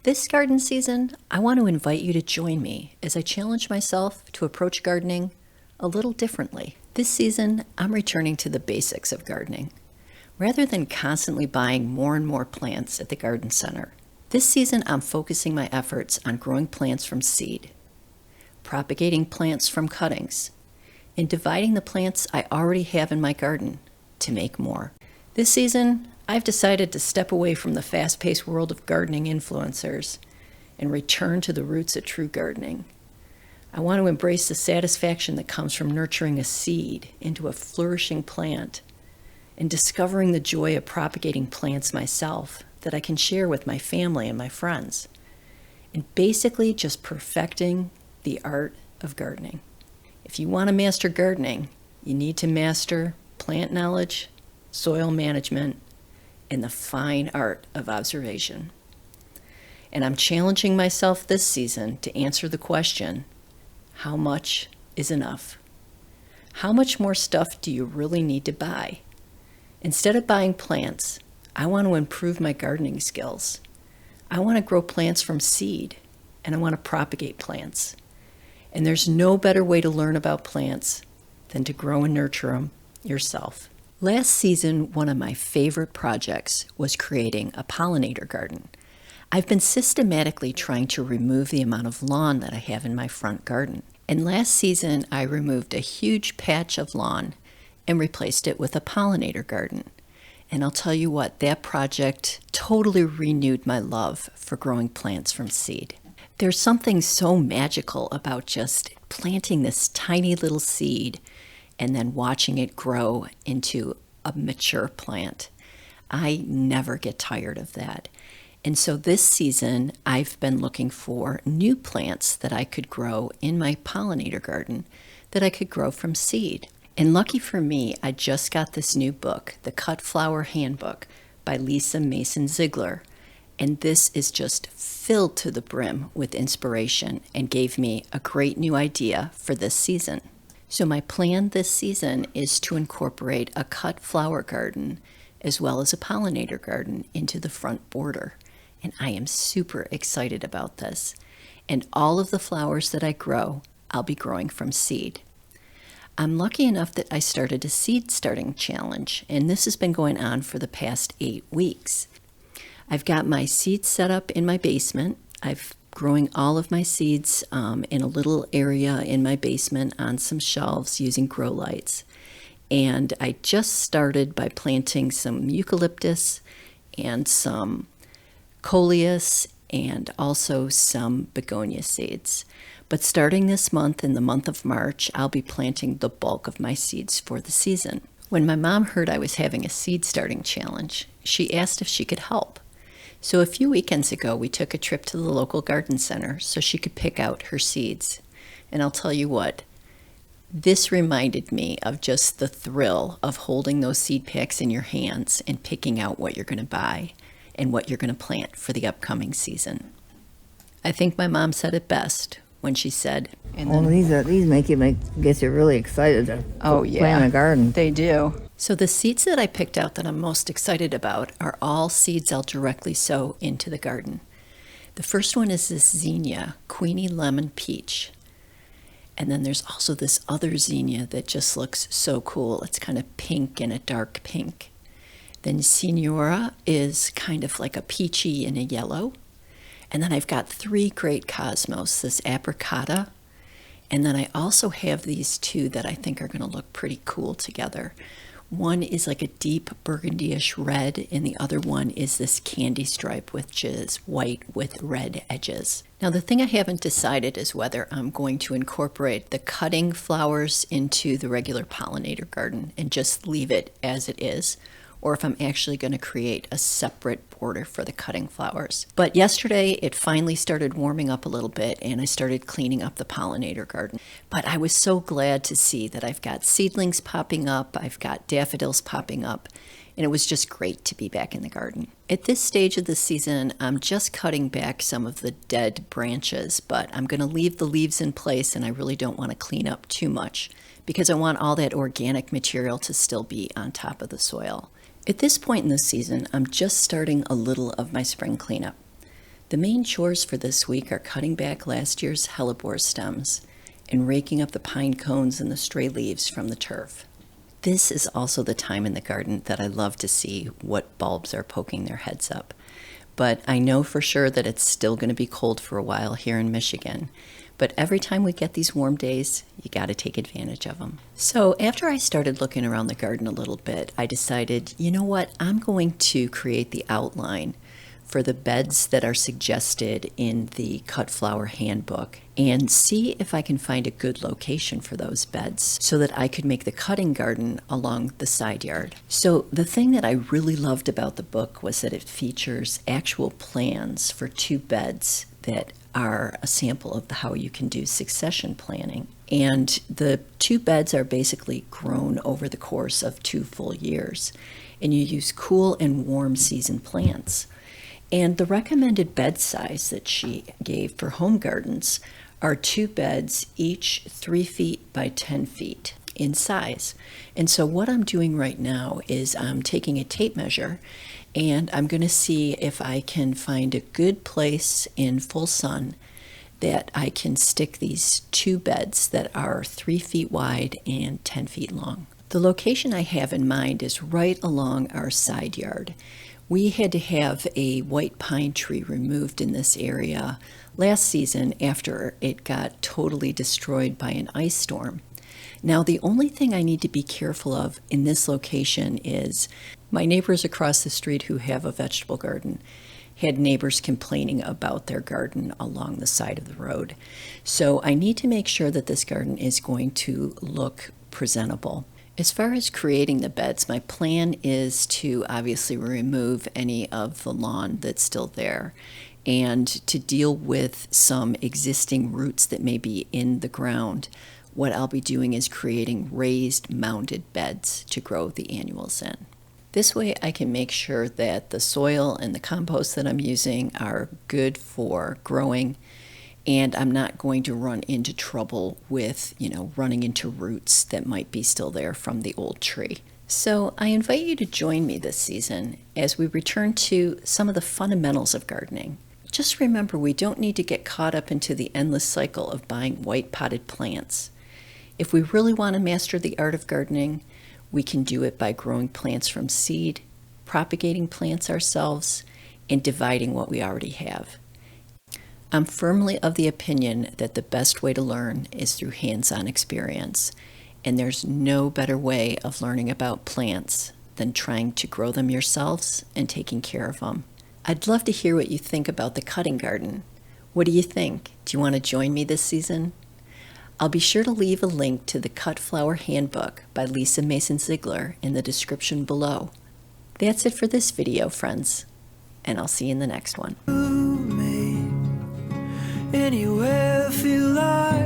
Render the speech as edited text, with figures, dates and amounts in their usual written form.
This garden season, I want to invite you to join me as I challenge myself to approach gardening a little differently. This season, I'm returning to the basics of gardening, rather than constantly buying more and more plants at the garden center. This season, I'm focusing my efforts on growing plants from seed, propagating plants from cuttings, and dividing the plants I already have in my garden to make more. This season, I've decided to step away from the fast-paced world of gardening influencers and return to the roots of true gardening. I want to embrace the satisfaction that comes from nurturing a seed into a flourishing plant and discovering the joy of propagating plants myself that I can share with my family and my friends, and basically just perfecting the art of gardening. If you want to master gardening, you need to master plant knowledge, soil management, and the fine art of observation. And I'm challenging myself this season to answer the question, how much is enough? How much more stuff do you really need to buy? Instead of buying plants, I want to improve my gardening skills. I want to grow plants from seed, and I want to propagate plants. And there's no better way to learn about plants than to grow and nurture them yourself. Last season, one of my favorite projects was creating a pollinator garden. I've been systematically trying to remove the amount of lawn that I have in my front garden. And last season, I removed a huge patch of lawn and replaced it with a pollinator garden. And I'll tell you what, that project totally renewed my love for growing plants from seed. There's something so magical about just planting this tiny little seed and then watching it grow into a mature plant. I never get tired of that. And so this season, I've been looking for new plants that I could grow in my pollinator garden that I could grow from seed. And lucky for me, I just got this new book, the Cut Flower Handbook by Lisa Mason Ziegler. And this is just filled to the brim with inspiration and gave me a great new idea for this season. So my plan this season is to incorporate a cut flower garden as well as a pollinator garden into the front border. And I am super excited about this. And all of the flowers that I grow, I'll be growing from seed. I'm lucky enough that I started a seed starting challenge, and this has been going on for the past 8 weeks. I've got my seeds set up in my basement. I've growing all of my seeds in a little area in my basement on some shelves using grow lights. And I just started by planting some eucalyptus and some coleus and also some begonia seeds. But starting this month, in the month of March, I'll be planting the bulk of my seeds for the season. When my mom heard I was having a seed starting challenge, she asked if she could help. So a few weekends ago, we took a trip to the local garden center so she could pick out her seeds. And I'll tell you what, this reminded me of just the thrill of holding those seed packs in your hands and picking out what you're going to buy and what you're going to plant for the upcoming season. I think my mom said it best when she said, these gets you really excited to plant a garden. They do. So the seeds that I picked out that I'm most excited about are all seeds I'll directly sow into the garden. The first one is this zinnia, Queenie Lemon Peach. And then there's also this other zinnia that just looks so cool. It's kind of pink and a dark pink. Then Signora is kind of like a peachy and a yellow. And then I've got 3 great cosmos, this apricota. And then I also have these 2 that I think are going to look pretty cool together. One is like a deep burgundy-ish red, and the other one is this candy stripe, which is white with red edges. Now, the thing I haven't decided is whether I'm going to incorporate the cutting flowers into the regular pollinator garden and just leave it as it is, or if I'm actually going to create a separate border for the cutting flowers. But yesterday, it finally started warming up a little bit, and I started cleaning up the pollinator garden. But I was so glad to see that I've got seedlings popping up, I've got daffodils popping up, and it was just great to be back in the garden. At this stage of the season, I'm just cutting back some of the dead branches, but I'm going to leave the leaves in place, and I really don't want to clean up too much because I want all that organic material to still be on top of the soil. At this point in the season, I'm just starting a little of my spring cleanup. The main chores for this week are cutting back last year's hellebore stems and raking up the pine cones and the stray leaves from the turf. This is also the time in the garden that I love to see what bulbs are poking their heads up. But I know for sure that it's still going to be cold for a while here in Michigan. But every time we get these warm days, you got to take advantage of them. So after I started looking around the garden a little bit, I decided, you know what, I'm going to create the outline for the beds that are suggested in the Cut Flower Handbook and see if I can find a good location for those beds so that I could make the cutting garden along the side yard. So the thing that I really loved about the book was that it features actual plans for 2 beds that are a sample of how you can do succession planning. And the 2 beds are basically grown over the course of 2 full years. And you use cool and warm season plants. And the recommended bed size that she gave for home gardens are 2 beds, each 3 feet by 10 feet in size. And so what I'm doing right now is I'm taking a tape measure and I'm going to see if I can find a good place in full sun that I can stick these 2 beds that are 3 feet wide and 10 feet long. The location I have in mind is right along our side yard. We had to have a white pine tree removed in this area last season after it got totally destroyed by an ice storm. Now, the only thing I need to be careful of in this location is my neighbors across the street who have a vegetable garden had neighbors complaining about their garden along the side of the road. So I need to make sure that this garden is going to look presentable. As far as creating the beds, my plan is to obviously remove any of the lawn that's still there and to deal with some existing roots that may be in the ground. What I'll be doing is creating raised mounded beds to grow the annuals in. This way I can make sure that the soil and the compost that I'm using are good for growing, and I'm not going to run into trouble with, running into roots that might be still there from the old tree. So I invite you to join me this season as we return to some of the fundamentals of gardening. Just remember, we don't need to get caught up into the endless cycle of buying white potted plants. If we really want to master the art of gardening, we can do it by growing plants from seed, propagating plants ourselves, and dividing what we already have. I'm firmly of the opinion that the best way to learn is through hands-on experience, and there's no better way of learning about plants than trying to grow them yourselves and taking care of them. I'd love to hear what you think about the cutting garden. What do you think? Do you want to join me this season? I'll be sure to leave a link to the Cut Flower Handbook by Lisa Mason Ziegler in the description below. That's it for this video, friends, and I'll see you in the next one. Anywhere I feel like